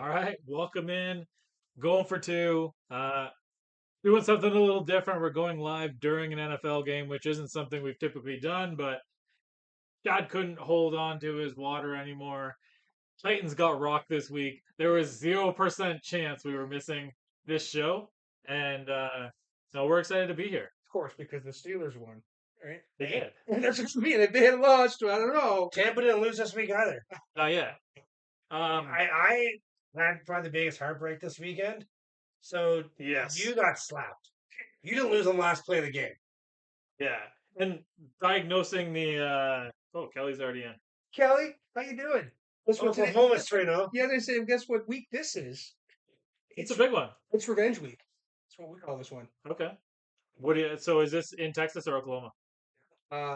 All right, welcome in. Going for two. Doing something a little different. We're going live during an NFL game, which isn't something we've typically done, but God couldn't hold on to his water anymore. Titans got rocked this week. There was 0% chance we were missing this show, and so we're excited to be here. Of course, because the Steelers won, right? They did. And that's what I mean. If they had lost, I don't know. Tampa didn't lose this week either. Not yet. I had probably the biggest heartbreak this weekend. So Yes. you got slapped. You didn't lose on the last play of the game. Yeah. And diagnosing the oh, Kelly's already in. Kelly, how you doing? That's what today- Oklahoma's 3-0. Yeah, they say, guess what week this is? It's a big one. It's Revenge Week. That's what we call this one. Okay. What do you, so is this in Texas or Oklahoma?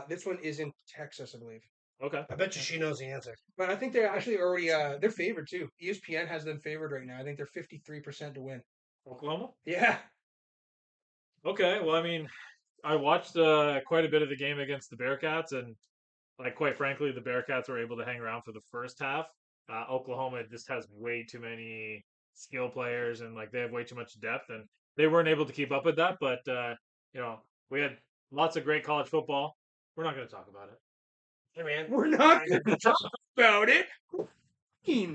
This one is in Texas, I believe. Okay. I bet you she knows the answer. But I think they're actually already they're favored too. ESPN has them favored right now. I think they're 53% to win. Oklahoma? Yeah. Okay. Well, I mean, I watched quite a bit of the game against the Bearcats, and like quite frankly, the Bearcats were able to hang around for the first half. Oklahoma just has way too many skill players, and like they have way too much depth, and they weren't able to keep up with that. But we had lots of great college football. We're not going to talk about it. Hey man, We're not going to talk about it.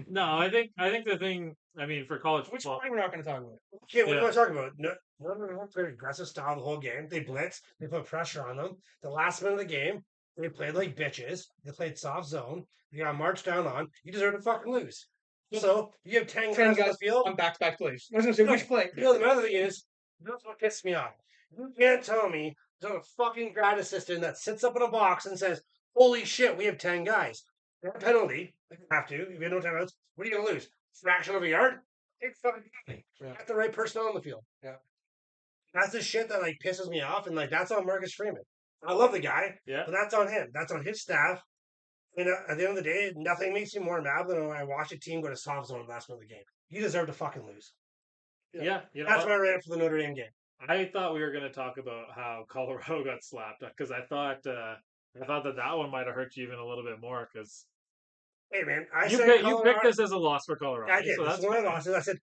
No, I think the thing. I mean, for college Which football, one we're not going to talk about? Okay, what Yeah. are you talking about? No, played aggressive style the whole game. They blitzed. They put pressure on them. The last minute of the game, they played like bitches. They played soft zone. They got marched down on. You deserve to fucking lose. So you have 10 guys on the field. on back-to-back plays. I was going to say, which play? You know, the other thing is, that's what pisses me off. You can't tell me there's a fucking grad assistant that sits up in a box and says, holy shit, we have 10 guys. That penalty, like you have to, if you have no timeouts, what are you going to lose? Fraction of a yard? Take fucking penalty. Yeah. Get the right personnel on the field. Yeah. That's the shit that like pisses me off, and like that's on Marcus Freeman. I love the guy, yeah. but that's on him. That's on his staff. And at the end of the day, nothing makes me more mad than when I watch a team go to soft zone last minute of the game. You deserve to fucking lose. Yeah, you know That's what? my rant for the Notre Dame game. I thought we were going to talk about how Colorado got slapped because I thought that one might have hurt you even a little bit more because Hey man, you picked this as a loss for Colorado. I did. So This that's is one of fine. the losses.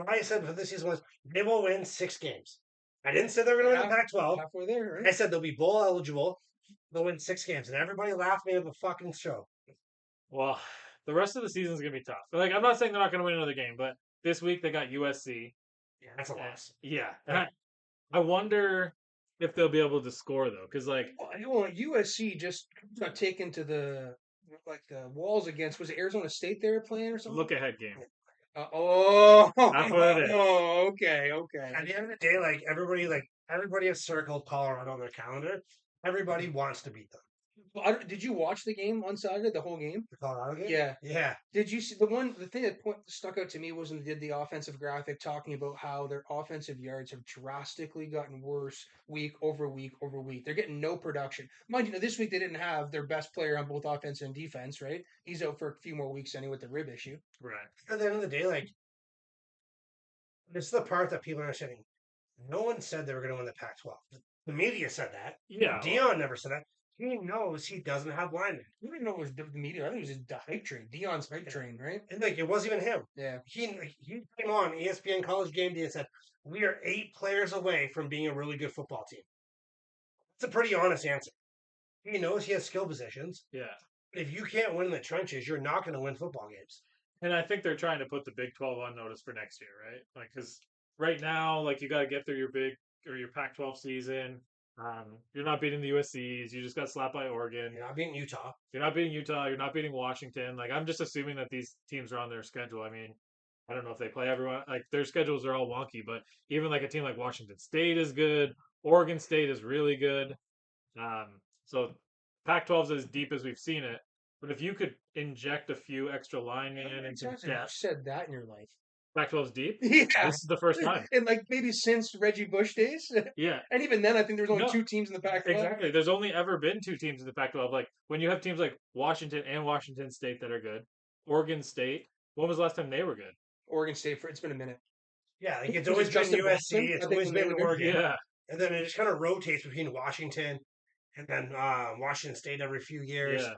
I said for this season was they will win 6 games. I didn't say they were going to win the Pac-12. Halfway there, I right? said they'll be bowl eligible. They'll win 6 games, and everybody laughed me at the fucking show. Well, the rest of the season's going to be tough. Like I'm not saying they're not going to win another game, but this week they got USC. Yeah, that's a loss. Yeah, and I wonder if they'll be able to score though, because like Well, USC just got taken to the walls against, was it Arizona State they were playing or something? look ahead game. That's what it is. Oh, okay. At the end of the day, everybody has circled Colorado on their calendar. Everybody wants to beat them. Well, did you watch the game on Saturday? The whole game? The Colorado game? Yeah. Yeah. Did you see the thing that stuck out to me was when they did the offensive graphic talking about how their offensive yards have drastically gotten worse week over week over week. They're getting no production. Mind you, this week they didn't have their best player on both offense and defense, right? He's out for a few more weeks anyway with the rib issue. Right. At the end of the day, this is the part that people are saying. No one said they were going to win the Pac-12. The media said that. Yeah. Dion never said that. He knows he doesn't have linemen. You didn't know it was the media. I think it was the hype train. Dion's hype train, right? And it wasn't even him. Yeah. He came on ESPN College Game Day and said, we are 8 players away from being a really good football team. That's a pretty honest answer. He knows he has skill positions. Yeah. If you can't win in the trenches, you're not going to win football games. And I think they're trying to put the Big 12 on notice for next year, right? Like, because right now, like, you got to get through your Pac-12 season. You're not beating the USCs. You just got slapped by Oregon. You're not beating Utah. You're not beating Utah. You're not beating Washington. Like, I'm just assuming that these teams are on their schedule. I mean, I don't know if they play everyone. Like, their schedules are all wonky, but even like a team like Washington State is good. Oregon State is really good. So Pac-12 is as deep as we've seen it. But if you could inject a few extra linemen and some You've depth, said that in your life. Pac-12's deep. Yeah. This is the first time. And like maybe since Reggie Bush days. Yeah. And even then, I think there was only No. 2 teams in the Pac-12. Exactly. There's only ever been 2 teams in the Pac-12. Like when you have teams like Washington and Washington State that are good, Oregon State. When was the last time they were good? Oregon State it's been a minute. Yeah, like it's Was always it been Justin USC. Boston? It's I think always when they been were good. Oregon. Yeah. And then it just kind of rotates between Washington and then Washington State every few years. Yeah.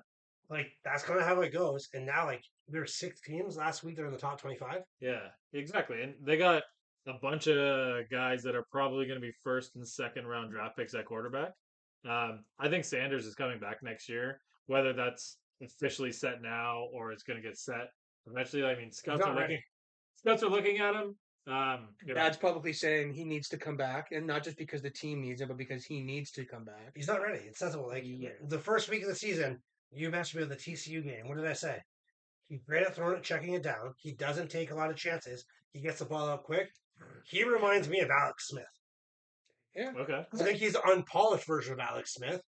Like that's kind of how it goes. And now, like there's 6 teams. Last week they're in the top 25. Yeah, exactly. And they got a bunch of guys that are probably going to be first and second round draft picks at quarterback. I think Sanders is coming back next year, whether that's officially set now or it's going to get set eventually. I mean, He's scouts are not ready. looking at him. You know, Dad's publicly saying he needs to come back, and not just because the team needs him, but because he needs to come back. He's not ready. It's sensible. Like Yeah. the first week of the season, you mentioned me with the TCU game. What did I say? He's great at throwing it, checking it down. He doesn't take a lot of chances. He gets the ball out quick. He reminds me of Alex Smith. Yeah. okay. I think he's an unpolished version of Alex Smith.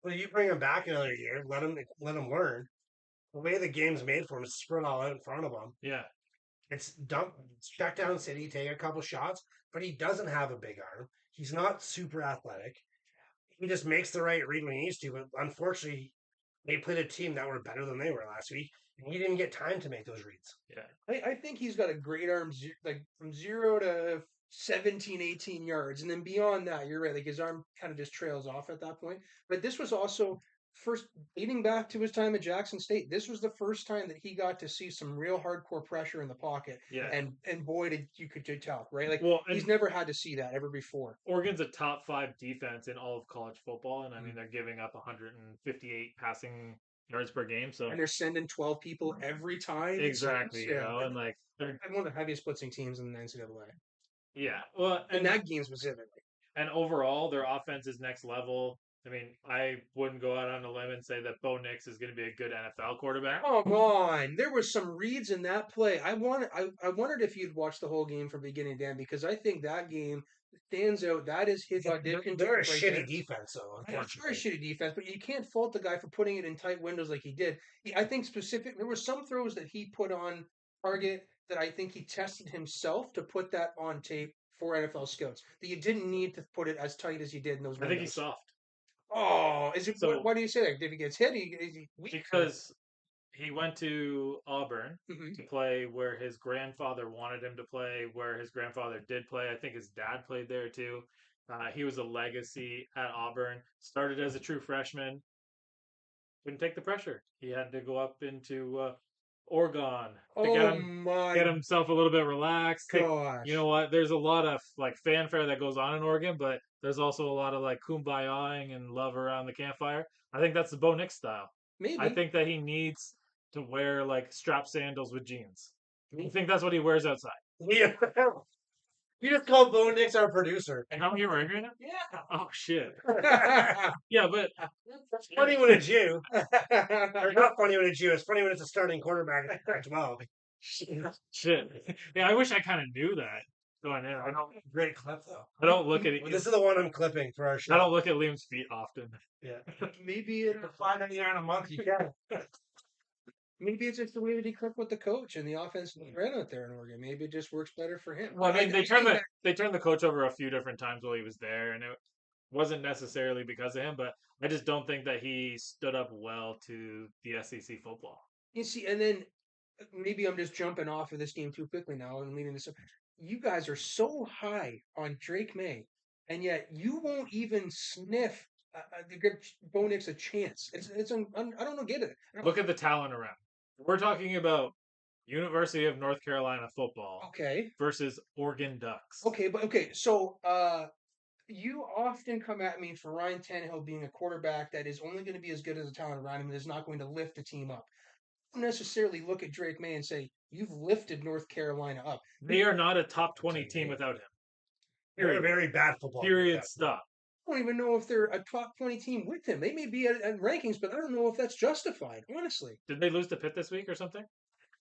But you bring him back another year, let him learn. The way the game's made for him is sprint all out in front of him. Yeah. It's dump, check down city, take a couple shots, but he doesn't have a big arm. He's not super athletic. He just makes the right read when he needs to. But unfortunately, they played a team that were better than they were last week, and he didn't get time to make those reads. Yeah. I think he's got a great arm, like from 0 to 17, 18 yards. And then beyond that, you're right. Like his arm kind of just trails off at that point. But this was also first, dating back to his time at Jackson State, this was the first time that he got to see some real hardcore pressure in the pocket. Yeah. And boy, did you could tell, right? Like Well, he's and never had to see that ever before. Oregon's a top 5 defense in all of college football, and I mean Mm. they're giving up 158 passing yards per game. So And they're sending 12 people every time. exactly, you Yeah. know, and like they're And one of the heaviest blitzing teams in the NCAA. yeah. Well, In that game specifically. and overall, their offense is next level. I mean, I wouldn't go out on a limb and say that Bo Nix is going to be a good NFL quarterback. Come on. There was some reads in that play. I wondered if you'd watched the whole game from beginning to end because I think that game stands out. That is his audition They're a right shitty there. defense, though. It's very Unfortunately, shitty defense, but you can't fault the guy for putting it in tight windows like he did. I think there were some throws that he put on target that I think he tested himself to put that on tape for NFL scouts. That you didn't need to put it as tight as you did in those I think he's windows. soft. Oh, is it? So Why do you say that? If he gets hit, is he weak? because he went to Auburn Mhm. to play where his grandfather wanted him to play, where his grandfather did play. I think his dad played there too. He was a legacy at Auburn. Started as a true freshman. Couldn't take the pressure. He had to go up into Oregon to Oh get my himself a little bit relaxed. You know gosh. what? There's a lot of like fanfare that goes on in Oregon, but there's also a lot of like kumbayaing and love around the campfire. I think that's the Bo Nix style. I Maybe. think that he needs to wear like strap sandals with jeans. I think that's what he wears outside. yeah. You just called Bo Nix our producer. And how are you wearing right now? Yeah. Oh shit. Yeah, but It's funny when it's you. Or not funny when it's you. It's funny when it's a starting quarterback at Pac-12. shit. Yeah, I wish I kind of knew that going in. Great clip though. I don't look at it. Well, this is the one I'm clipping for our show. I don't look at Liam's feet often. Yeah. Maybe it, $5.99 a month. You can. maybe it's just the way that he clicked with the coach and the offense ran out there in Oregon. Maybe it just works better for him. Well, I mean, I think they turned the coach over a few different times while he was there, and it wasn't necessarily because of him, but I just don't think that he stood up well to the SEC football. you see, and then maybe I'm just jumping off of this game too quickly now and leading this up. You guys are so high on Drake May, and yet you won't even sniff to give Bo Nix a chance. I don't know, get it. Look at the talent around. We're talking about University of North Carolina football Okay. versus Oregon Ducks. Okay. So you often come at me for Ryan Tannehill being a quarterback that is only going to be as good as the talent around him and is not going to lift the team up. I don't necessarily look at Drake May and say, you've lifted North Carolina up. They are not a top 20 team without him. You're a very bad football. Period. Stop. I don't even know if they're a top 20 team with him. They may be at rankings, but I don't know if that's justified, honestly. Did they lose to Pitt this week or something?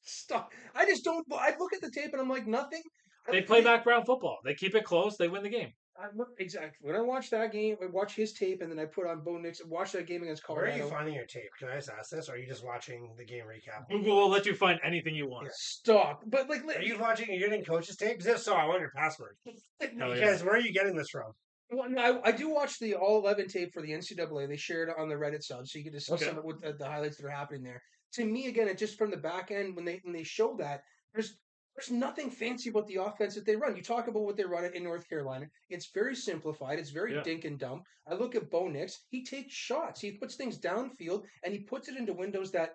Stop. I just don't. I look at the tape and I'm like, nothing. They play background football. They keep it close. They win the game. I look exactly when I watch that game. I watch his tape and then I put on Bo Nix. Watch that game against Where are Colorado. you finding your tape? Can I just ask this? Or are you just watching the game recap? Google will let you find anything you want. Yeah, stop. But like, Are you watching? Are you getting coaches' tapes? If so, I want your password. Hell yeah. Because where are you getting this from? well, no, I do watch the all 11 tape for the NCAA. They share it on the Reddit sub, so you get to see Okay. some of the highlights that are happening there. To me, again, it just from the back end when they show that there's There's nothing fancy about the offense that they run. You talk about what they run in North Carolina. It's very simplified. It's very Yeah. dink and dump. I look at Bo Nix. He takes shots. He puts things downfield and he puts it into windows that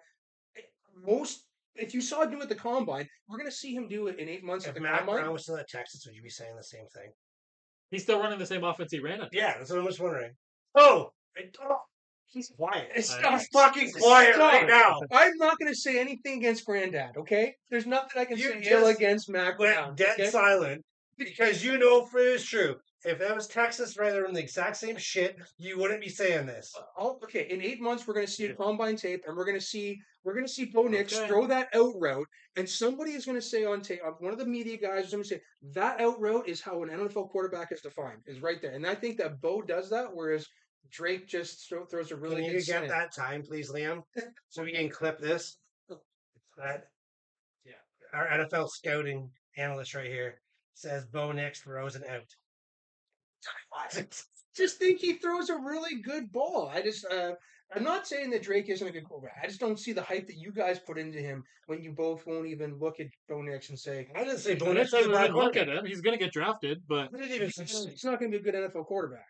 most. If you saw him do it at the combine, we're going to see him do it in 8 months at If the Matt combine. Brown was still at Texas, would you be saying the same thing? He's still running the same offense he ran at. Yeah, that's what I'm just wondering. Oh, he's quiet. Stop. He's fucking quiet Stop. right now. I'm not going to say anything against Granddad. Okay, there's nothing I can You say just ill against Mac Brown. Went dead Okay? silent because you know for it's true. If that was Texas right there in the exact same shit, you wouldn't be saying this. Okay, in 8 months we're going to see a combine tape, and we're going to see Bo Nix Okay. throw that out route, and somebody is going to say on tape, one of the media guys is going to say that out route is how an NFL quarterback is defined, is right there, and I think that Bo does that, whereas Drake just throws a really Can good you get slant. that time, please, Liam, so we can clip this? That our NFL scouting analyst right here says Bo Nix throws an out. Just think he throws a really good ball. I'm not saying that Drake isn't a good quarterback. I just don't see the hype that you guys put into him when you both won't even look at Bo Nix and say, I didn't say Bo I didn't Nix say was a we bad wouldn't look at quarterback. him. He's going to get drafted, but I didn't even say he's not going to be a good NFL quarterback.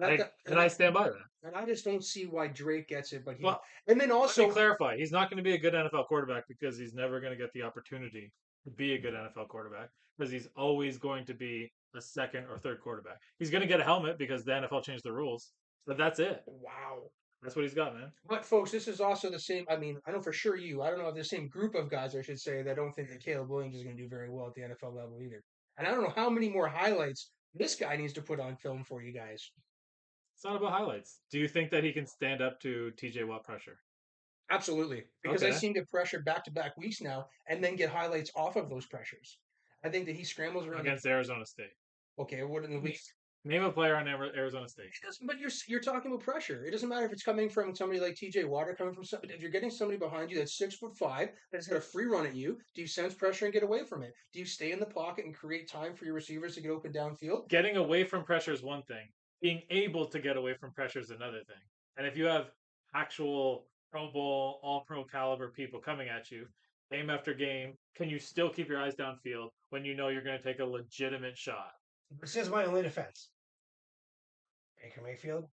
I stand by that. And I just don't see why Drake gets it. But Well, and then Let also me clarify. He's not going to be a good NFL quarterback because he's never going to get the opportunity to be a good NFL quarterback because he's always going to be a second or third quarterback. He's going to get a helmet because the NFL changed the rules, but that's it. wow. That's what he's got, man. But folks, this is also the same. I mean, I know for sure I don't know if the same group of guys, I should say, that don't think that Caleb Williams is going to do very well at the NFL level either. And I don't know how many more highlights this guy needs to put on film for you guys. It's not about highlights. Do you think that he can stand up to TJ Watt pressure? Absolutely, because I've Okay. seen him get pressured back-to-back weeks now, and then get highlights off of those pressures. I think that he scrambles around. Against Arizona State. Okay, what in the week? Name a player on Arizona State. But you're talking about pressure. It doesn't matter if it's coming from somebody like TJ Watt or coming from somebody. If you're getting somebody behind you that's 6'5" that's got a free run at you, do you sense pressure and get away from it? Do you stay in the pocket and create time for your receivers to get open downfield? Getting away from pressure is one thing. Being able to get away from pressure is another thing. And if you have actual Pro Bowl, All Pro caliber people coming at you game after game, can you still keep your eyes downfield when you know you're going to take a legitimate shot? This is my only defense. Baker Mayfield,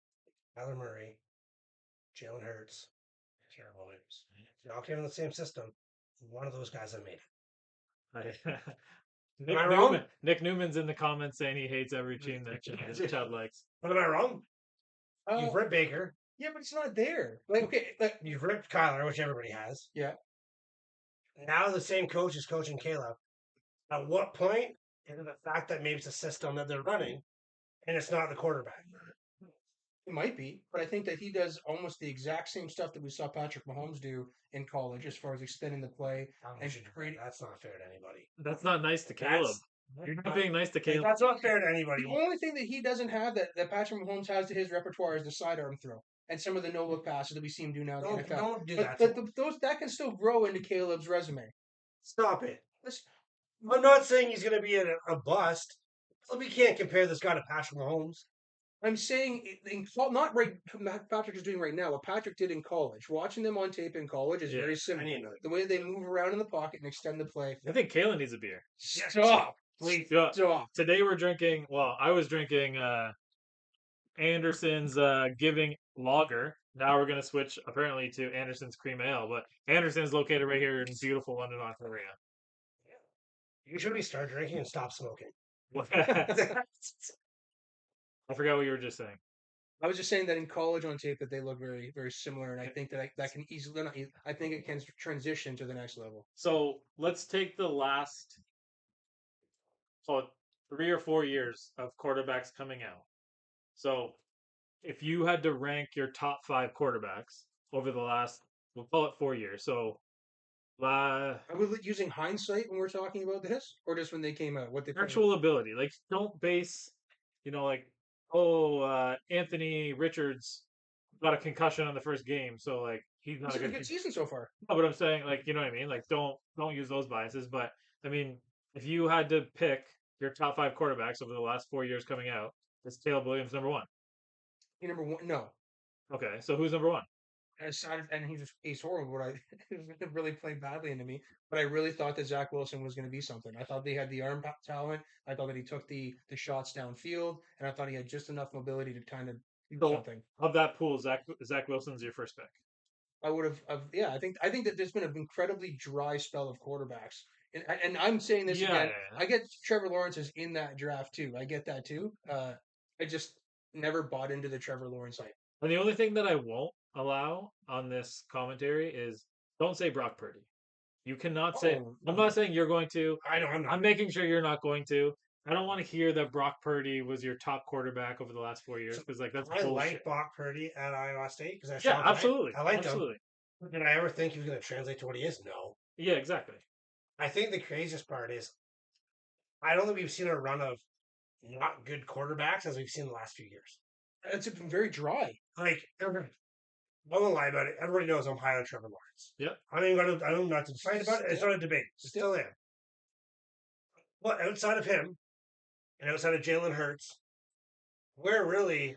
Kyler Murray, Jalen Hurts, Jared Williams. They all came in the same system. One of those guys have made it. Nick Newman's in the comments saying he hates every team that Chad likes. What am I wrong? You've Oh, ripped Baker. yeah, but it's not there. Like, okay, like, You've ripped Kyler, which everybody has. yeah. Now the same coach is coaching Caleb. At what point is it the fact that maybe it's a system that they're running and it's not the quarterback? It might be, but I think that he does almost the exact same stuff that we saw Patrick Mahomes do in college, as far as extending the play and creating. That's not fair to anybody. That's not nice to Caleb. You're not being nice to Caleb. That's not fair to anybody. The only thing that he doesn't have that Patrick Mahomes has to his repertoire is the sidearm throw and some of the no look passes that we see him do now in the NFL. Don't do But, that. those that can still grow into Caleb's resume. Stop it. Listen, I'm not saying he's going to be a bust. But we can't compare this guy to Patrick Mahomes. I'm saying not right. Patrick is doing right now. What Patrick did in college, watching them on tape in college, is very I similar. need another. The way they move around in the pocket and extend the play. I think Kalen needs a beer. Stop. Please. Stop. Today we're drinking, well, I was drinking Anderson's Giving Lager. Now we're going to switch apparently to Anderson's Cream Ale, but Anderson's located right here in beautiful London, Ontario. You should be start drinking and stop smoking. I forgot what you were just saying. I was just saying that in college on tape that they look very, very similar, and I think that can easily. I think it can transition to the next level. So let's take the last 3 or 4 years of quarterbacks coming out. So if you had to rank your top 5 quarterbacks over the last, we'll call it 4 years. So Are we using hindsight when we're talking about this, or just when they came out? What they actual ability, like don't base, like, Anthony Richards got a concussion on the first game, so like he's not It's a a good. good season so far. No, but I'm saying, like, you know what I mean? Like, don't use those biases. But I mean, if you had to pick your top 5 quarterbacks over the last 4 years coming out, is Caleb Williams number 1? Number one, no. Okay, so who's number 1? And he's horrible. But he really played badly into me. But I really thought that Zach Wilson was going to be something. I thought they had the talent. I thought that he took the shots downfield, and I thought he had just enough mobility to kind of do So something. of that pool, Zach Wilson's your first pick. I would have, yeah. I think that there's been an incredibly dry spell of quarterbacks, and I'm saying this Yeah, again. yeah, yeah. I get Trevor Lawrence is in that draft too. I get that too. I just never bought into the Trevor Lawrence hype. And the only thing that I won't allow on this commentary is don't say Brock Purdy. You cannot say. Oh, I'm not saying you're going to. I know I'm not. I'm making sure you're not going to. I don't want to hear that Brock Purdy was your top quarterback over the last 4 years So because like that's I bullshit. like Brock Purdy at Iowa State because I Yeah, saw him play. absolutely, I liked him. absolutely. Did I ever think he was going to translate to what he is? No. Yeah, exactly. I think the craziest part is I don't think we've seen a run of not good quarterbacks as we've seen the last few years. it's been very dry. Like, I won't lie about it. Everybody knows I'm high on Trevor Lawrence. Yep. I don't not to fight about it. It's not a debate. Still am. But outside of him and outside of Jalen Hurts, we're really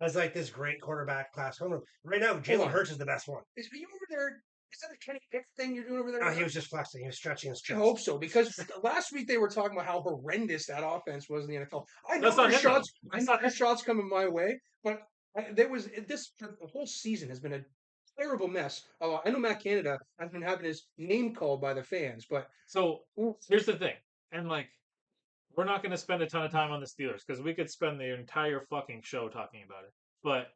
has like this great quarterback class coming. Right now, Jalen on. Hurts is the best one. Are you over there? Is that a Kenny Pick thing you're doing over there? No, now? he was just flexing. He was stretching his I chest. hope so because last week they were talking about how horrendous that offense was in the NFL. I know That's not there's him, though. shots. I know there's shots coming my way, but there was this. The whole season has been a terrible mess. I know Matt Canada has been having his name called by the fans, but So here's the thing, and like we're not going to spend a ton of time on the Steelers because we could spend the entire fucking show talking about it. But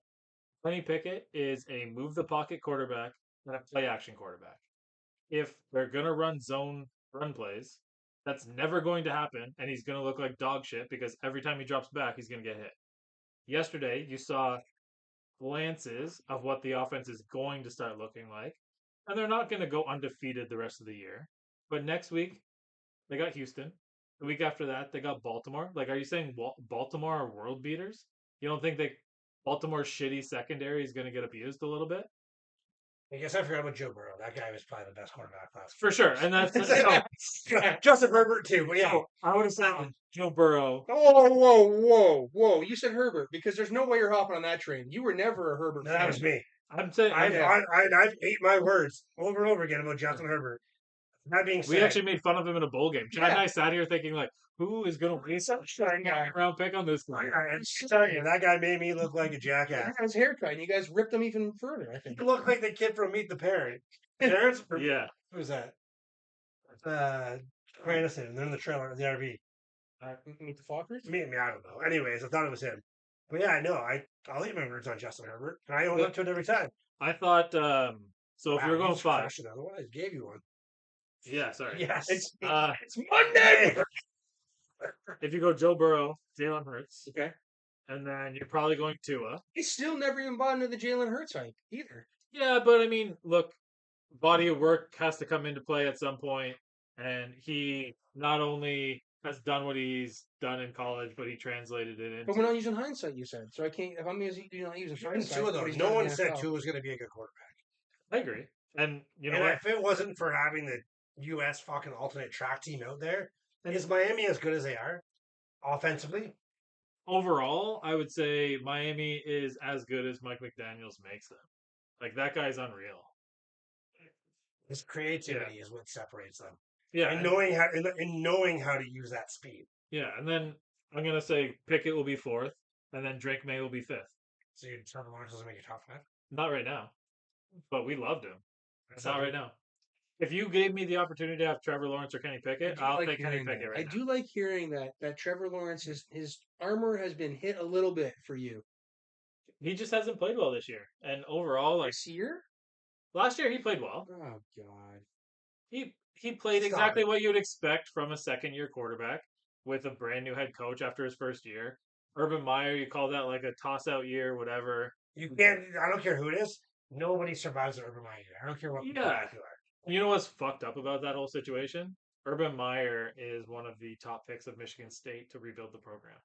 Kenny Pickett is a move the pocket quarterback and a play action quarterback. If they're gonna run zone run plays, that's never going to happen, and he's gonna look like dog shit because every time he drops back, he's gonna get hit. Yesterday, you saw glances of what the offense is going to start looking like, and they're not going to go undefeated the rest of the year. But next week, they got Houston. The week after that, they got Baltimore. Like, are you saying Baltimore are world beaters? You don't think that Baltimore's shitty secondary is going to get abused a little bit? I guess I forgot about Joe Burrow. That guy was probably the best quarterback class. For sure, and that's Justin Herbert too. But yeah, I would have said Joe Burrow. whoa! You said Herbert because there's no way you're hopping on that train. You were never a Herbert that fan. was me. I'm saying I've ate my words over and over again about Justin Herbert. That being said, we actually made fun of him in a bowl game. Chad and I sat here thinking like, who is going to waste a round pick on this guy? I tell you, that guy made me look like a jackass. His haircut, and you guys ripped him even further. I think He looked like the kid from Meet the Parent. Parents? Yeah. Who's that? Cranston. They're in the trailer, the RV. Meet the Fockers. I don't know. Anyways, I thought it was him. But yeah, no, I'll eat my words on Justin Herbert. And I own up to it every time. I thought so. If you're going five, Otherwise, gave you one. yeah, sorry. Yes, it's Monday. If you go Joe Burrow, Jalen Hurts, Okay. and then you're probably going Tua. He still never even bought into the Jalen Hurts hype either. Yeah, but I mean, look, body of work has to come into play at some point, and he not only has done what he's done in college, but he translated it into. But we're not using hindsight, you said. So I can't. If I'm using, you're not using hindsight. Tua, though, no one said Tua was going to be a good quarterback. I agree, and you know and what? if it wasn't for having the U.S. fucking alternate track team out there, is Miami as good as they are offensively? Overall, I would say Miami is as good as Mike McDaniels makes them. Like that guy's unreal. His creativity is what separates them. Yeah, and knowing how to use that speed. Yeah, and then I'm gonna say Pickett will be fourth, and then Drake May will be fifth. So Trevor Lawrence doesn't make your top five? Not right now, but we loved him. Not right now. If you gave me the opportunity to have Trevor Lawrence or Kenny Pickett, I'll take Kenny Pickett right now. I do like hearing that Trevor Lawrence his armor has been hit a little bit for you. He just hasn't played well this year, and overall, like this year, last year he played well. Oh God, he played exactly what you would expect from a second-year quarterback with a brand new head coach after his first year. Urban Meyer, you call that like a toss-out year, whatever. You can't. I don't care who it is. Nobody survives an Urban Meyer year. I don't care what quarterback you are. You know what's fucked up about that whole situation? Urban Meyer is one of the top picks of Michigan State to rebuild the program.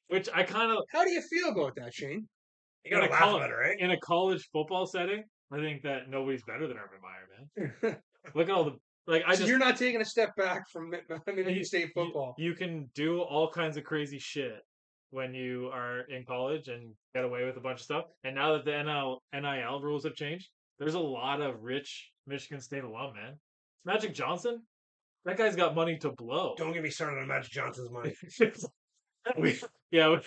Which I kind of... How do you feel about that, Shane? You gotta laugh about it, right? In a college football setting, I think that nobody's better than Urban Meyer, man. Look at all the... You're not taking a step back from Michigan State football. You can do all kinds of crazy shit, when you are in college and get away with a bunch of stuff. And now that the NIL rules have changed, there's a lot of rich Michigan State alum, man. Magic Johnson, that guy's got money to blow. Don't get me started on Magic Johnson's money. we, yeah,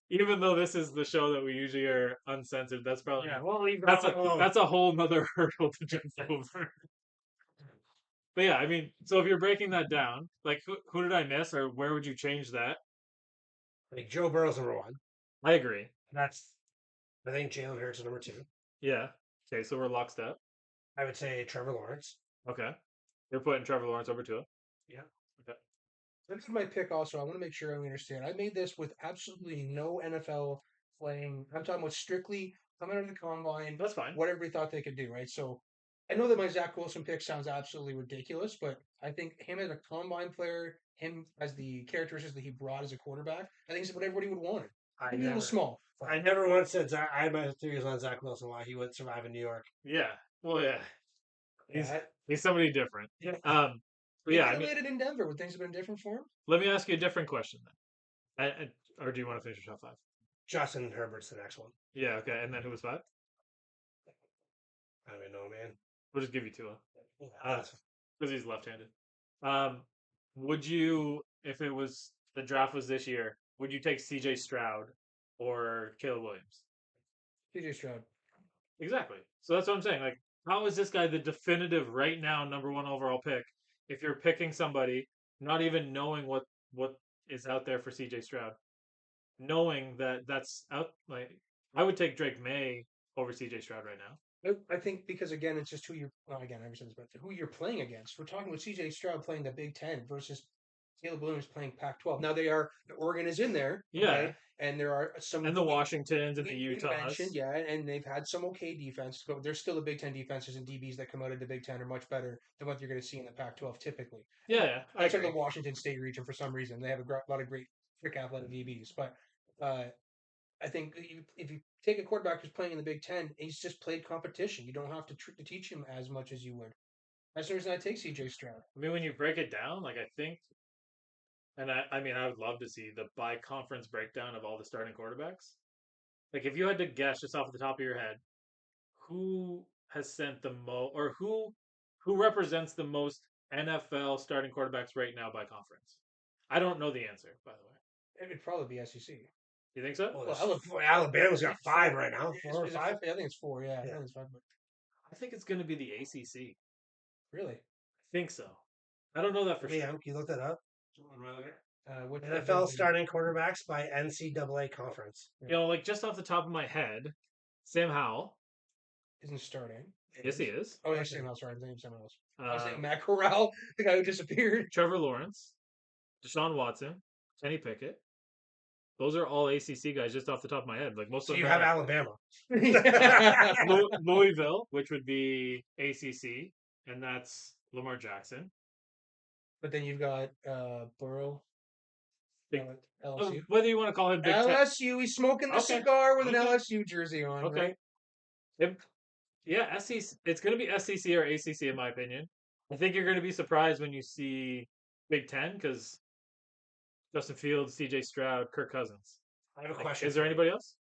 even though this is the show that we usually are uncensored, that's probably We'll leave that's that a alone. that's a whole nother hurdle to jump over. But yeah, I mean, so if you're breaking that down, like who did I miss, or where would you change that? Like Joe Burrow's number one. I agree. That's I think Jalen Hurts is number two. Yeah. Okay, so we're lockstep. I would say Trevor Lawrence. Okay, you're putting Trevor Lawrence over Tua. Yeah. Okay. This is my pick also. I want to make sure I understand. I made this with absolutely no NFL playing. I'm talking about strictly coming out of the combine, That's fine. what everybody thought they could do, right? So I know that my Zach Wilson pick sounds absolutely ridiculous, but I think him as a combine player, him as the characteristics that he brought as a quarterback, I think is what everybody would want. Maybe a little small. I never once said Zach. I had my theories on Zach Wilson why he wouldn't survive in New York. Yeah. Well, yeah. He's Yeah. he's somebody different. Yeah. But yeah, He I mean, landed in Denver. Would things have been different for him? let me ask you a different question then. Or do you want to finish your top five? Justin Herbert's the next one. Yeah. Okay. And then who was five? I don't even know, man. We'll just give you Tua Uh, because he's left-handed. Would you, if it was the draft was this year, would you take C.J. Stroud or Caleb Williams? CJ Stroud. Exactly. So that's what I'm saying. Like, how is this guy the definitive right now number one overall pick? If you're picking somebody, not even knowing what is out there for C.J. Stroud, knowing that that's out, like I would take Drake May over C.J. Stroud right now. I think because again, it's just who you're. Well, again, I understand this, but who you're playing against. We're talking about CJ Stroud playing the Big Ten versus Caleb Williams playing Pac-12. Now Oregon is in there, Yeah. okay? And there are some And the Washingtons and the we Utahs. mentioned, yeah, and they've had some okay defense, but there's still the Big Ten defenses and DBs that come out of the Big Ten are much better than what you're going to see in the Pac-12 typically. Yeah, I Outside of agree. the Washington State region, for some reason, they have a lot of great trick athletic DBs, but. I think if you take a quarterback who's playing in the Big Ten, he's just played competition. You don't have to teach him as much as you would. That's the reason I take C.J. Stroud. I mean, when you break it down, like I think, and I mean, I would love to see the by conference breakdown of all the starting quarterbacks. Like, if you had to guess just off the top of your head, who has sent the most, or who represents the most NFL starting quarterbacks right now by conference? I don't know the answer, by the way. It would probably be SEC. You think so? Well, Alabama's got five right now. Four or Is it five? I think it's four. Yeah, I Yeah. think it's five. But I think it's going to be the ACC. really, I think so. I don't know that for Yeah, sure. can you look that up? what NFL starting quarterbacks by NCAA conference. You know, like just off the top of my head, Sam Howell. isn't starting? Yes, he is. Oh, yeah, Sam Howell. Sorry, I'm thinking of someone else. I was Uh, thinking Matt Corral, the guy who disappeared. Trevor Lawrence, Deshaun Watson, Kenny Pickett. Those are all ACC guys just off the top of my head. Like most So of you them have are Alabama. Louisville, which would be ACC, and that's Lamar Jackson. But then you've got Burrow. Big- LSU. Whether you want to call him Big Ten. LSU. He's smoking the Okay. cigar with an Okay. LSU jersey on. Okay. Right? Yeah, SEC. It's going to be SEC or ACC, in my opinion. I think you're going to be surprised when you see Big Ten because Justin Fields, C.J. Stroud, Kirk Cousins. I have a question. Is there anybody else?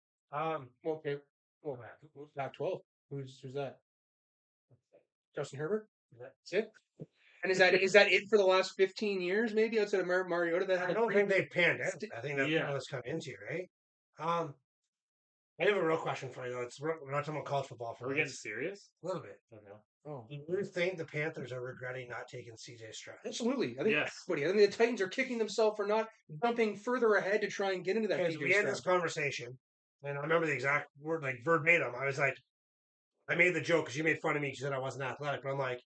Okay. Well, Pac-12. Who's that? Justin Herbert. That's it. And is that it for the last 15 years? Maybe outside of Mariota, that had I a don't think they've panned out. St- I think that's Yeah. what it's come into, right? I have a real question for you. We're not talking about college football for Are we getting us. serious? A little bit. Okay. Oh, Do you think the Panthers are regretting not taking CJ Stroud? absolutely. I think Yes. everybody. I think the Titans are kicking themselves for not jumping further ahead to try and get into that. Because PJ we had Stroud. this conversation, and I remember the exact word, like verbatim. I was like, I made the joke because you made fun of me. You said I wasn't athletic, but I'm like,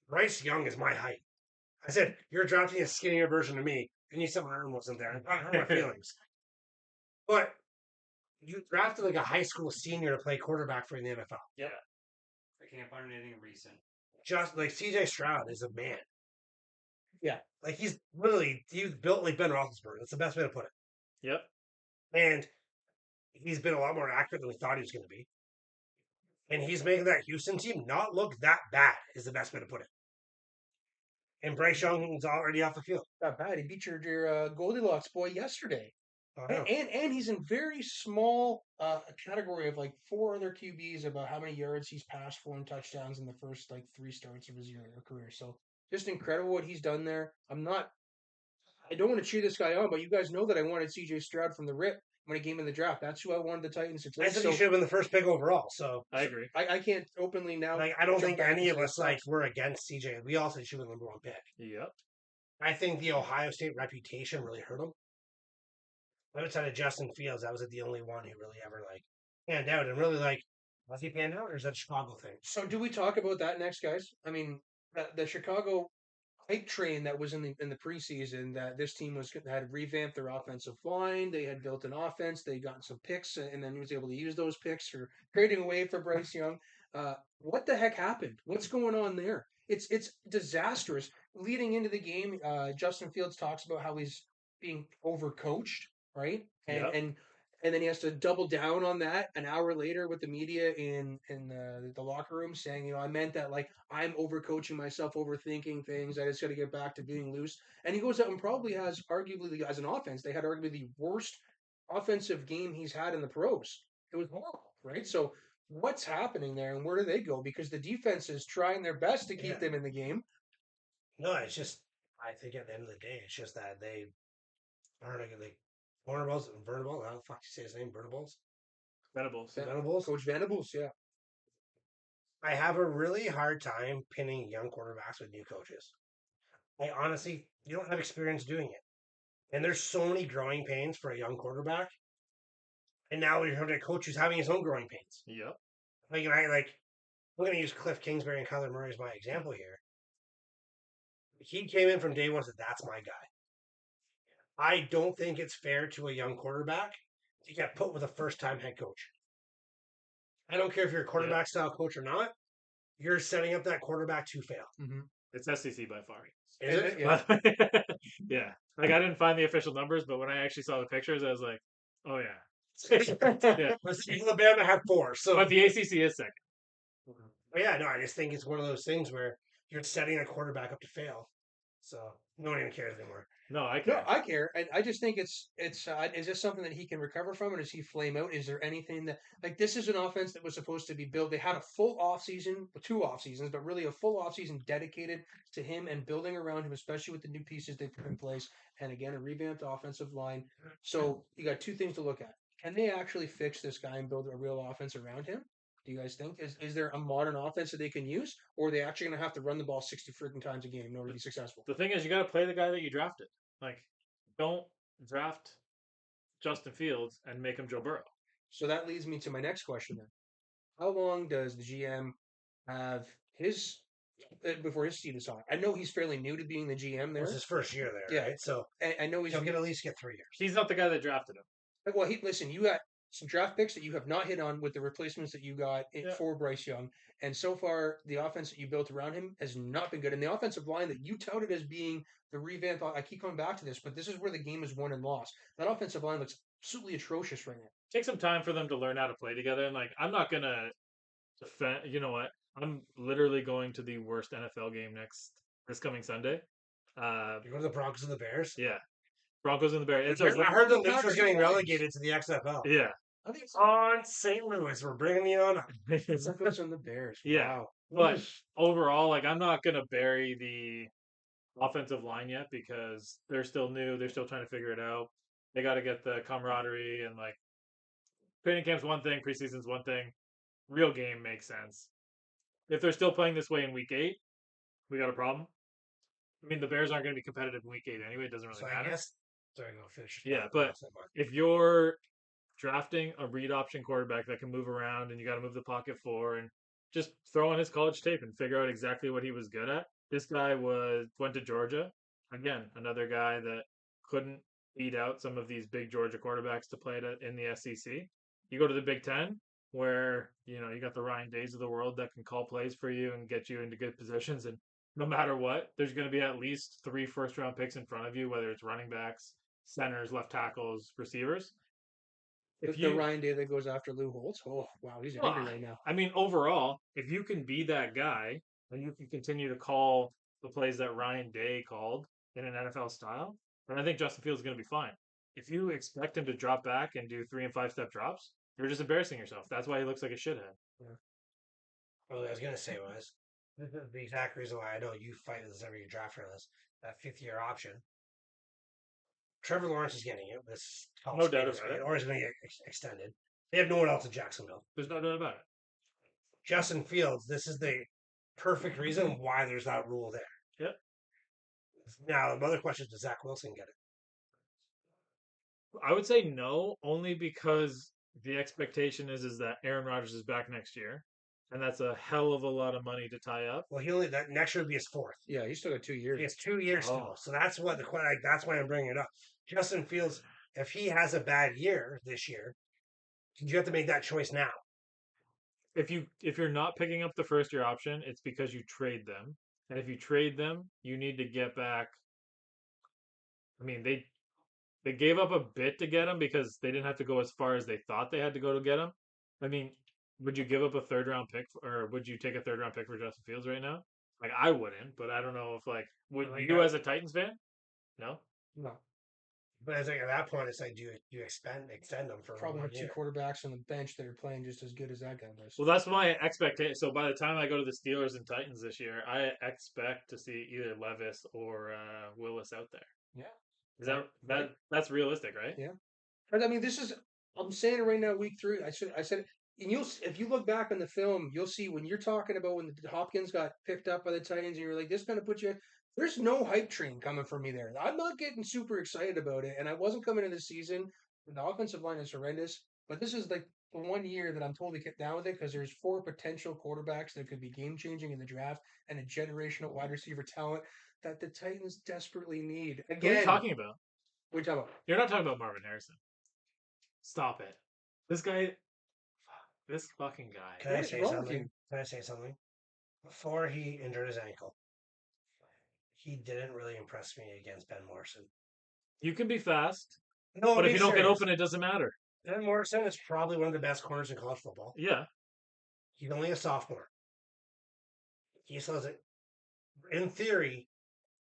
Bryce Young is my height. I said, you're drafting a skinnier version of me, and you said my arm wasn't there. I hurt my feelings. But you drafted like a high school senior to play quarterback for the NFL. Yeah. I can't find anything recent. Just like CJ Stroud is a man. Yeah. Like he's built like Ben Roethlisberger. That's the best way to put it. Yep. And he's been a lot more accurate than we thought he was going to be. And he's making that Houston team not look that bad, is the best way to put it. And Bryce Young's already off the field. Not bad. He beat your Goldilocks boy yesterday. I know. And he's in very small category of like four other QBs about how many yards he's passed for and touchdowns in the first like three starts of his career. So just incredible what he's done there. I don't want to cheer this guy on, but you guys know that I wanted CJ Stroud from the rip when he came in the draft. That's who I wanted the Titans to I take. said he So, should have been the first pick overall. So I agree. I can't openly now. like, I don't jump think back any and of say us it like sucks. were against CJ. We all said he should have been the number one pick. Yep. I think the Ohio State reputation really hurt him. Outside of Justin Fields, that was the only one who really ever like panned out and really like was he panned out or is that a Chicago thing? So, do we talk about that next, guys? I mean, the Chicago hype train that was in the preseason that this team had revamped their offensive line. They had built an offense. They got some picks, and then he was able to use those picks for trading away for Bryce Young. What the heck happened? What's going on there? It's disastrous. Leading into the game, Justin Fields talks about how he's being overcoached, right? Yep. And then he has to double down on that an hour later with the media in the locker room, saying, I meant that like I'm overcoaching myself, overthinking things. I just got to get back to being loose. And he goes out and probably has, arguably as an offense, they had arguably the worst offensive game he's had in the pros. It was horrible, right? So what's happening there, and where do they go? Because the defense is trying their best to keep Yeah. them in the game. No, it's just I think at the end of the day, it's just that they aren't like vulnerables, Vertibles. How the fuck do you say his name? Vertibles, Venables. Venables. Coach Venables, yeah. I have a really hard time pinning young quarterbacks with new coaches. I honestly, you don't have experience doing it, and there's so many growing pains for a young quarterback. And now you're having a coach who's having his own growing pains. Yep. I'm going to use Cliff Kingsbury and Kyler Murray as my example here. He came in from day one and said, "That's my guy." I don't think it's fair to a young quarterback to get put with a first-time head coach. I don't care if you're a quarterback style coach or not. You're setting up that quarterback to fail. Mm-hmm. It's SEC by far. Is it? Yeah. Yeah. Like I didn't find the official numbers, but when I actually saw the pictures, I was like, oh yeah. Yeah. Alabama had 4, so But the ACC is second. But yeah, no, I just think it's one of those things where you're setting a quarterback up to fail. So no one even cares anymore. No, I No, care. I care. I just think it's is this something that he can recover from, or does he flame out? Is there anything that like this is an offense that was supposed to be built? They had a full off season, 2 off seasons, but really a full off season dedicated to him and building around him, especially with the new pieces they put in place, and again a revamped offensive line. So you got two things to look at. Can they actually fix this guy and build a real offense around him? Do you guys think is there a modern offense that they can use, or are they actually going to have to run the ball 60 freaking times a game in order to be successful? The thing is, you got to play the guy that you drafted. Like, don't draft Justin Fields and make him Joe Burrow. So that leads me to my next question then. How long does the GM have his before his seat is on? I know he's fairly new to being the GM It there. was his first year there, Yeah. right? So I know he's he'll get at least get 3 years. He's not the guy that drafted him. well. Listen, you got some draft picks that you have not hit on with the replacements that you got Yeah. for Bryce Young, and so far the offense that you built around him has not been good. And the offensive line that you touted as being the revamp, I keep coming back to this, but this is where the game is won and lost. That offensive line looks absolutely atrocious right now. Take some time for them to learn how to play together. And like, I'm not gonna defend. You know what? I'm literally going to the worst NFL game this coming Sunday. You go to the Broncos and the Bears. Yeah, Broncos and the Bears. I heard the Leafs Packers was getting and Lions. relegated to the XFL. Yeah. I think it's On St. Louis, we're bringing you on. Broncos and the Bears. Yeah. Wow. But overall, like, I'm not gonna bury the offensive line yet because they're still new. They're still trying to figure it out. They got to get the camaraderie and like training camp's one thing, preseason's one thing. Real game makes sense. If they're still playing this way in week 8, we got a problem. I mean, the Bears aren't going to be competitive in week 8 anyway. It doesn't really So I matter. guess. Sorry, go finish. Yeah, but if you're drafting a read option quarterback that can move around and you got to move the pocket forward and just throw on his college tape and figure out exactly what he was good at. This guy went to Georgia. Again, another guy that couldn't beat out some of these big Georgia quarterbacks to play in the SEC. You go to the Big Ten, where you got the Ryan Days of the world that can call plays for you and get you into good positions. And no matter what, there's going to be at least 3 first-round picks in front of you, whether it's running backs, centers, left tackles, receivers. If the Ryan Day that goes after Lou Holtz, oh wow, he's angry right now. I mean, overall, if you can be that guy and you can continue to call the plays that Ryan Day called in an NFL style, then I think Justin Fields is going to be fine. if you expect him to drop back and do 3 and 5 step drops, you're just embarrassing yourself. That's why he looks like a shithead. What I was gonna say was the exact reason why I know you fight this every draft for this that 5th-year option. Trevor Lawrence is getting it. This No doubt about it. or is going to get extended. They have no one else in Jacksonville. There's no doubt about it. Justin Fields. This is the perfect reason why there's that rule there. Yep. Now the other question is: does Zach Wilson get it? I would say no, only because the expectation is that Aaron Rodgers is back next year, and that's a hell of a lot of money to tie up. Well, he only that next year would be his 4th. Yeah, he's still got 2 years. He has 2 years still, so that's what that's why I'm bringing it up. Justin Fields, if he has a bad year this year, you have to make that choice now. If you're not picking up the first year option, it's because you trade them, and if you trade them, you need to get back. I mean, they gave up a bit to get him because they didn't have to go as far as they thought they had to go to get him. I mean, would you give up a 3rd-round pick, or would you take a 3rd-round pick for Justin Fields right now? Like, I wouldn't, but I don't know if would you as a Titans fan? No. No. But I think at that point, it's like, do you extend them for Probably one have 2 year? quarterbacks on the bench that are playing just as good as that guy does. Well, that's my expectation. So by the time I go to the Steelers and Titans this year, I expect to see either Levis or Willis out there. Yeah. Is that's realistic, right? Yeah. But I mean, I'm saying it right now, week 3. I said, and if you look back on the film, you'll see when you're talking about when Hopkins got picked up by the Titans, and you're like, this kind of put you. There's no hype train coming from me there. I'm not getting super excited about it, and I wasn't coming into the season. The offensive line is horrendous, but this is like the 1 year that I'm totally kept down with it because there's 4 potential quarterbacks that could be game changing in the draft and a generational wide receiver talent that the Titans desperately need. What are you Again, talking about? what are you talking about? You're not talking about Marvin Harrison. Stop it. This fucking guy. Can I What is say wrong with something? you? Can I say something? Before he injured his ankle, he didn't really impress me against Ben Morrison. You can be fast, No, but if be you don't get serious. open, it doesn't matter. Ben Morrison is probably one of the best corners in college football. Yeah. He's only a sophomore. He says it. In theory,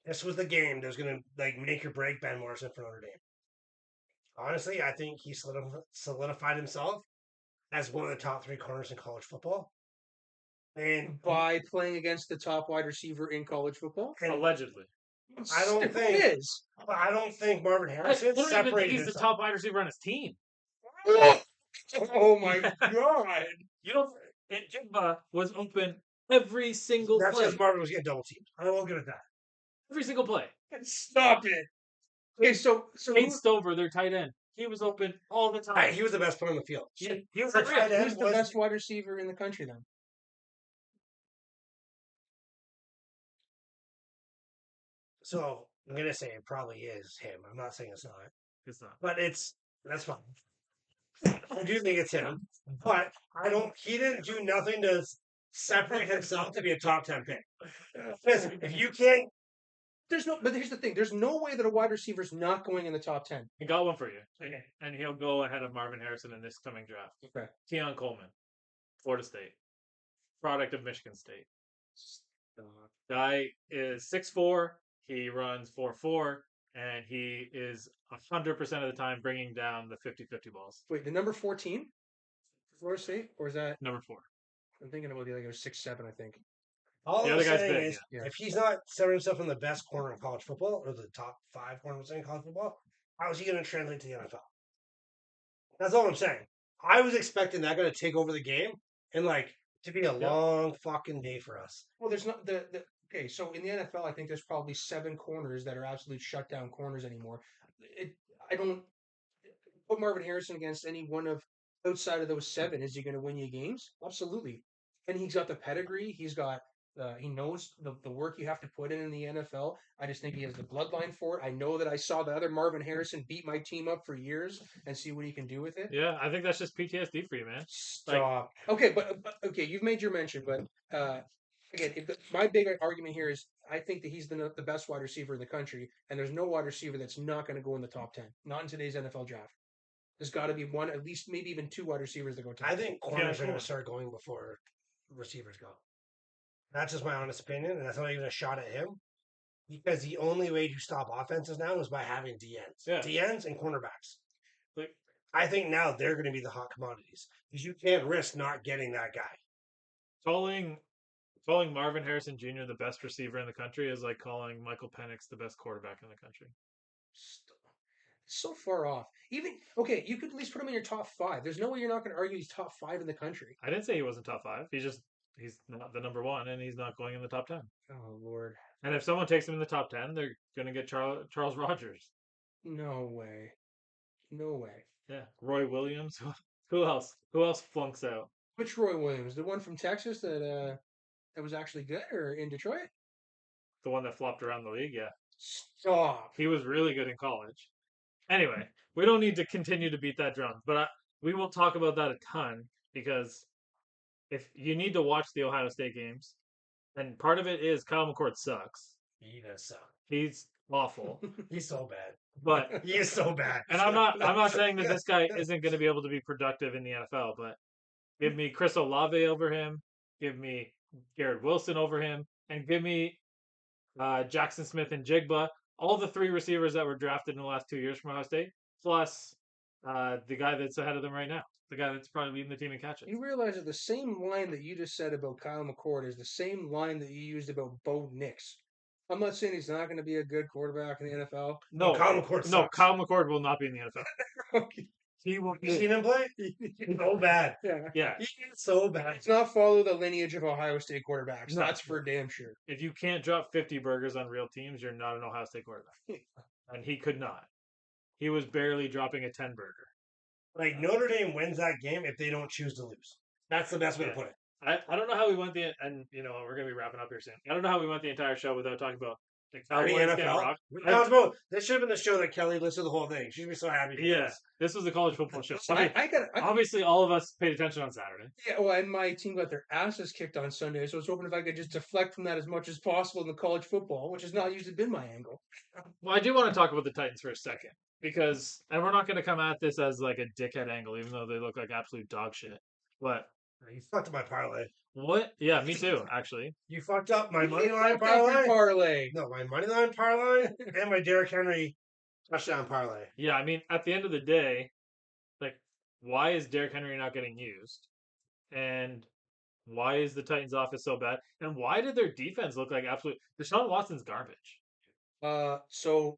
this was the game that was going to make or break Ben Morrison for Notre Dame. Honestly, I think he solidified himself as one of the top 3 corners in college football. And By playing against the top wide receiver in college football? Allegedly. I don't think Marvin Harrison I don't even think separated he's the himself. top wide receiver on his team. Oh my god! You don't. And Jigba was open every single That's play. because Marvin was getting double teamed. I will give it that. Every single play. Stop it. Okay, so Kate Stover, their tight end, he was open all the time. He was the best player on the field. Yeah, he was For unreal. tight end, who's the best wide receiver in the country then? So I'm gonna say it probably is him. I'm not saying it's not, It's not. but that's fine. I do think it's him, but I don't. He didn't do nothing to separate himself to be a top 10 pick. Listen, if you can't, But here's the thing: there's no way that a wide receiver is not going in the top 10. He got one for you. And he'll go ahead of Marvin Harrison in this coming draft. Okay. Keon Coleman, Florida State. Product of Michigan State. Guy is 6'4". He runs 4.4, and he is 100% of the time bringing down the 50-50 balls. Wait, the number 14, Florida State, or is that? Number 4. I'm thinking about the other guy. 6'7", I think. all The I'm other guy's saying big, is, yeah. if he's not setting himself in the best corner in college football or the top 5 corners in college football, how is he going to translate to the NFL? That's all I'm saying. I was expecting that going to take over the game and to be a long fucking day for us. Well, there's not okay. So in the NFL, I think there's probably 7 corners that are absolute shutdown corners anymore. I don't put Marvin Harrison against any one of outside of those 7. Is he going to win you games? Absolutely. And he's got the pedigree. He's got. He knows the work you have to put in the NFL. I just think he has the bloodline for it. I know that I saw the other Marvin Harrison beat my team up for years and see what he can do with it. Yeah, I think that's just PTSD for you, man. Stop. Okay, but okay, you've made your mention, but again, my big argument here is I think that he's the best wide receiver in the country, and there's no wide receiver that's not going to go in the top 10. Not in today's NFL draft. There's got to be one, at least maybe even 2 wide receivers that go top. I think corners are going cool. to start going before receivers go. That's just my honest opinion, and that's not even a shot at him. because the only way to stop offenses now is by having DNs, Yeah. DNs and cornerbacks. Like, I think now they're going to be the hot commodities because you can't risk not getting that guy. calling Marvin Harrison Jr. the best receiver in the country is like calling Michael Penix the best quarterback in the country. So far off. Even okay, you could at least put him in your top 5. There's no way you're not going to argue he's top 5 in the country. I didn't say he wasn't top 5. He's not the number 1, and he's not going in the top 10. Oh Lord, And if someone takes him in the top 10, they're going to get Charles Rogers. no way, no way. Yeah, Roy Williams. Who else? Who else flunks out? Which Roy Williams? The one from Texas that was actually good, or in Detroit? The one that flopped around the league. Yeah, Stop. he was really good in college. Anyway, we don't need to continue to beat that drum, but we will talk about that a ton because if you need to watch the Ohio State games, and part of it is Kyle McCord sucks. He does suck. He's awful, He's so bad. but He is so bad. and I'm not saying that this guy isn't going to be able to be productive in the NFL, but give me Chris Olave over him, give me Garrett Wilson over him, and give me Jackson Smith and Jigba, all the 3 receivers that were drafted in the last 2 years from Ohio State, plus the guy that's ahead of them right now, the guy that's probably leading the team in catches. You realize that the same line that you just said about Kyle McCord is the same line that you used about Bo Nix. I'm not saying he's not going to be a good quarterback in the NFL. No, Kyle McCord no, sucks. Kyle McCord will not be in the NFL. Okay. He will You be. seen him play? He's so bad. Yeah. Yeah, He's so bad. Let's not follow the lineage of Ohio State quarterbacks. No. That's for damn sure. if you can't drop 50 burgers on real teams, you're not an Ohio State quarterback. And he could not. He was barely dropping a 10 burger. Like Notre Dame wins that game if they don't choose to lose. That's the best way to Yeah. put it. I don't know how we went and we're gonna be wrapping up here soon. I don't know how we went the entire show without talking about the Already Cowboys getting NFL. rocked. This should have been the show that Kelly listened to the whole thing. She'd be so happy. Yeah, this was the college football show. I mean, I obviously, all of us paid attention on Saturday. Yeah, well, and my team got their asses kicked on Sunday, so I was hoping if I could just deflect from that as much as possible in the college football, which has not usually been my angle. Well, I do want to talk about the Titans for a second because, and we're not going to come at this as like a dickhead angle, even though they look like absolute dog shit. But You fucked up my parlay. what? Yeah, me too, actually. You fucked up my money You line fucked up your parlay. parlay. No, my money line parlay and my Derrick Henry touchdown parlay. Yeah, I mean, at the end of the day, like, why is Derrick Henry not getting used? And why is the Titans' offense so bad? And why did their defense look like absolute? Deshaun Watson's garbage. So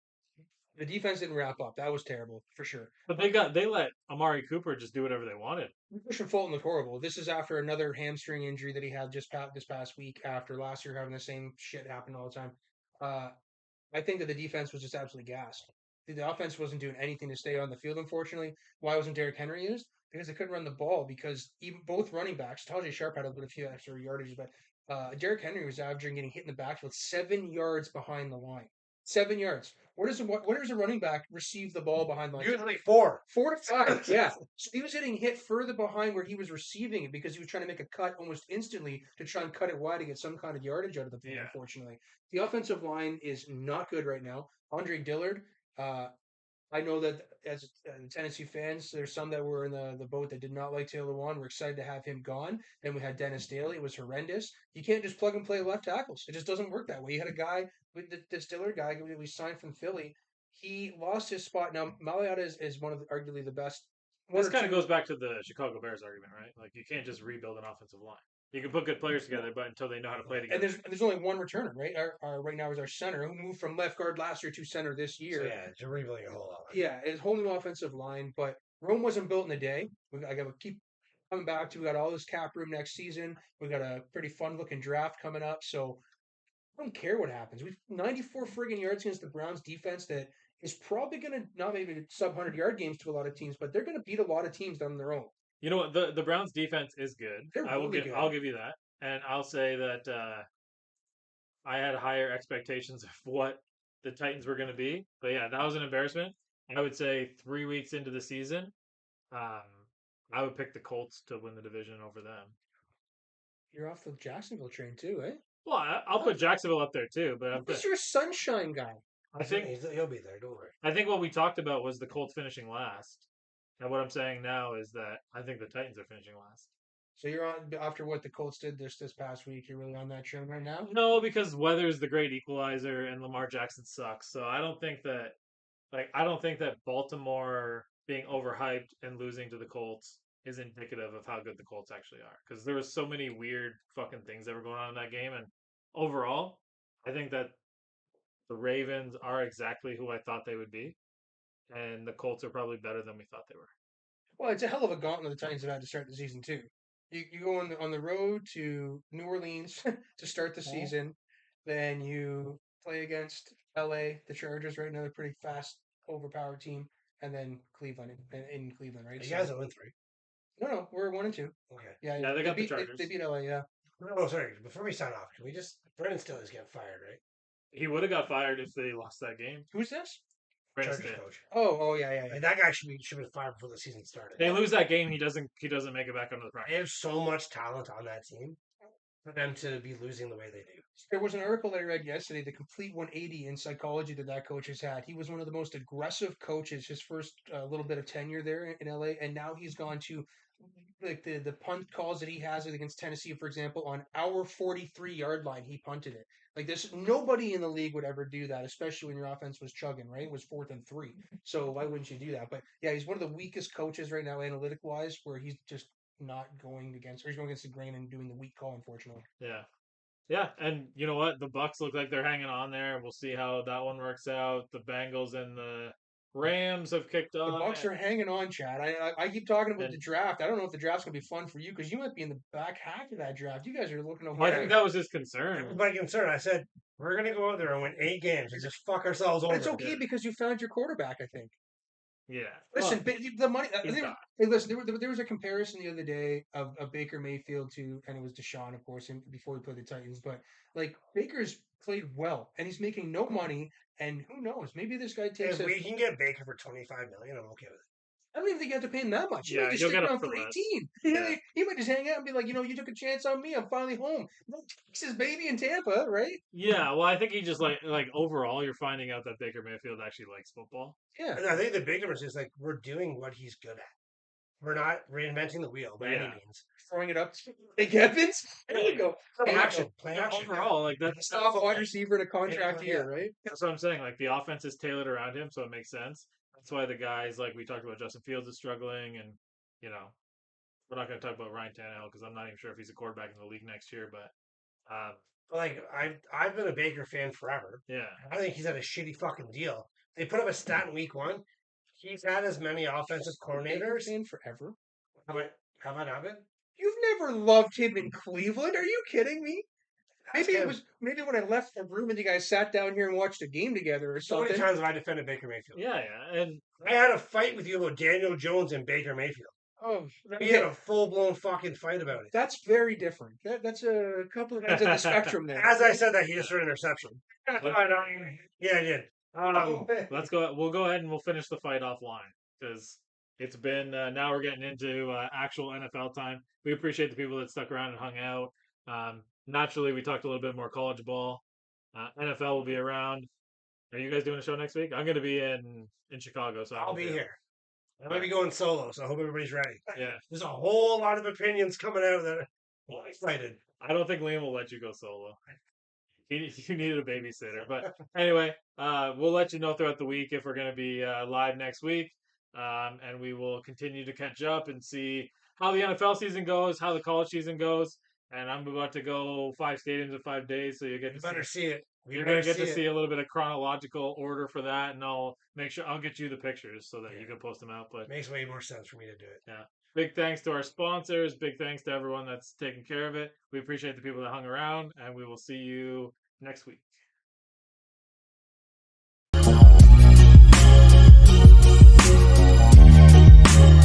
the defense didn't wrap up. That was terrible for sure. But they let Amari Cooper just do whatever they wanted. Christian Fulton looked horrible. This is after another hamstring injury that he had this past week. After last year having the same shit happen all the time. I think that the defense was just absolutely gassed. The offense wasn't doing anything to stay on the field. Unfortunately, why wasn't Derrick Henry used? Because they couldn't run the ball. Because even both running backs, Tajay Sharp had a few extra yardages, but Derrick Henry was averaging getting hit in the backfield 7 yards behind the line. 7 yards. Where does a running back receive the ball behind the line? Usually 4. 4 to 5, yeah. So he was getting hit further behind where he was receiving it because he was trying to make a cut almost instantly to try and cut it wide to get some kind of yardage out of the play, Yeah. unfortunately. The offensive line is not good right now. Andre Dillard, I know that as Tennessee fans, there's some that were in the boat that did not like Taylor Lewan. We're excited to have him gone. Then we had Dennis Daly. It was horrendous. You can't just plug and play left tackles. It just doesn't work that way. You had a guy with this Dillard guy that we signed from Philly. He lost his spot. Now, Mariota is one of arguably the best. This kind of goes back to the Chicago Bears argument, right? Like, you can't just rebuild an offensive line. You can put good players together, but until they know how to play And together. there's only one returner, right? Our right now is our center, who moved from left guard last year to center this year. So yeah, you're rebuilding a whole lot. Yeah, it's a whole new offensive line, but Rome wasn't built in a day. I got to keep coming back to. We got all this cap room next season. We got a pretty fun looking draft coming up. So I don't care what happens. We've 94 friggin' yards against the Browns defense that is probably going to not maybe sub 100-yard games to a lot of teams, but they're going to beat a lot of teams on their own. You know what? The Browns defense is good. They're really good. I'll give you that, and I'll say that I had higher expectations of what the Titans were going to be. But yeah, that was an embarrassment. I would say 3 weeks into the season, I would pick the Colts to win the division over them. You're off the Jacksonville train too, eh? Well, I'll put Jacksonville up there too, but Who's your sunshine guy? I think he'll be there. Don't worry. I think what we talked about was the Colts finishing last, and what I'm saying now is that I think the Titans are finishing last. So you're on after what the Colts did this past week. You're really on that train right now. No, because weather's the great equalizer and Lamar Jackson sucks. So I don't think that Baltimore being overhyped and losing to the Colts is indicative of how good the Colts actually are. Because there was so many weird fucking things that were going on in that game, and overall, I think that the Ravens are exactly who I thought they would be, and the Colts are probably better than we thought they were. Well, it's a hell of a gauntlet the Titans have had to start the season too. You go on the road to New Orleans to start the Mhm. season, then you play against LA, the Chargers right now, they're a pretty fast, overpowered team, and then Cleveland in Cleveland, right? You So guys 0-3. no, we're 1-2. Okay. Yeah, Yeah, yeah, they they got the beat they Chargers. beat LA. Yeah, No, sorry. Before we sign off, can we just Brennan Still is getting fired, right? He would have got fired if they lost that game. who's this? Brandon Chargers Staley. coach. Oh, yeah, yeah, yeah. Like, that guy should be fired before the season started. They lose that game, he doesn't make it back onto the They practice. have so much talent on that team for them to be losing the way they do. There was an article I read yesterday, the complete 180 in psychology that coach has had. He was one of the most aggressive coaches his first little bit of tenure there in LA, and now he's gone to like the punt calls that he has against Tennessee, for example, on our 43-yard line, he punted it. Like this, nobody in the league would ever do that, especially when your offense was chugging, right? It was 4th and 3. So why wouldn't you do that? But yeah, he's one of the weakest coaches right now, analytic wise, where he's just not going against, or he's going against the grain and doing the weak call, unfortunately. Yeah. Yeah, and you know what? The Bucks look like they're hanging on there. We'll see how that one works out. The Bengals and the Rams have kicked The on, Bucks are hanging on, Chad. I keep talking about and the draft. I don't know if the draft's gonna be fun for you because you might be in the back half of that draft. You guys are looking well, I okay. think that was his That concern. was my concern. I said, we're going to go out there and win 8 games and just fuck ourselves But over. it's okay Yeah. because you found your quarterback. I think. Yeah. Listen, Well, the money. he's gone. Hey, listen. There was a comparison the other day of Baker Mayfield to, and it was Deshaun, of course, before he played the Titans. But like Baker's played well, and he's making no money. And who knows? Maybe this guy takes If a. we can get Baker for $25 million, I'm okay with it. I don't even think you have to pay him that much. He might Yeah, just you'll stick get him around for for less. 18. Yeah. He might just hang out and be like, you took a chance on me. I'm finally home. No Texas, baby, in Tampa, right? Yeah, well, I think he just like overall, you're finding out that Baker Mayfield actually likes football. Yeah. And I think the big difference is like we're doing what he's good at. We're not reinventing the wheel by any Yeah. means. Throwing it up. Big Evans. There you go. Play There you action. go. Play Yeah, action. overall, like Best off wide receiver in a contract Yeah. year, right? that's what I'm saying. Like the offense is tailored around him, so it makes sense. That's why the guys like we talked about Justin Fields is struggling, and you know we're not going to talk about Ryan Tannehill because I'm not even sure if he's a quarterback in the league next year. But Like I've been a Baker fan forever. yeah, I think he's had a shitty fucking deal. They put up a stat in week 1. He's had as many offensive Baker coordinators. fan forever. Have I not been? You've never loved him in Cleveland. Are you kidding me? Ask Maybe it him. was when I left the room and you guys sat down here and watched a game together or So many something. times have I defended Baker Mayfield. yeah, and I had a fight with you about Daniel Jones and Baker Mayfield. Oh, We had a full blown fucking fight about it. that's very different. That's a couple of ends of the spectrum there. As I said that, he just threw an interception. Yeah, I did. let's go. We'll go ahead and we'll finish the fight offline because it's been now we're getting into actual NFL time. We appreciate the people that stuck around and hung out. Naturally, we talked a little bit more college ball. NFL will be around. Are you guys doing a show next week? I'm going to be in Chicago, so I I'll won't be able- here. I might be going solo, so I hope everybody's ready. Yeah, There's a whole lot of opinions coming out that I'm excited. I don't think Liam will let you go solo. You needed a babysitter, but anyway, we'll let you know throughout the week if we're going to be live next week, and we will continue to catch up and see how the NFL season goes, how the college season goes, and I'm about to go 5 stadiums in 5 days, so you get You to better see. see it. You're gonna get to see a little bit of chronological order for that, and I'll make sure I'll get you the pictures so that you can post them out. But Makes way more sense for me to do it. big thanks to our sponsors. Big thanks to everyone that's taking care of it. We appreciate the people that hung around, and we will see you next week.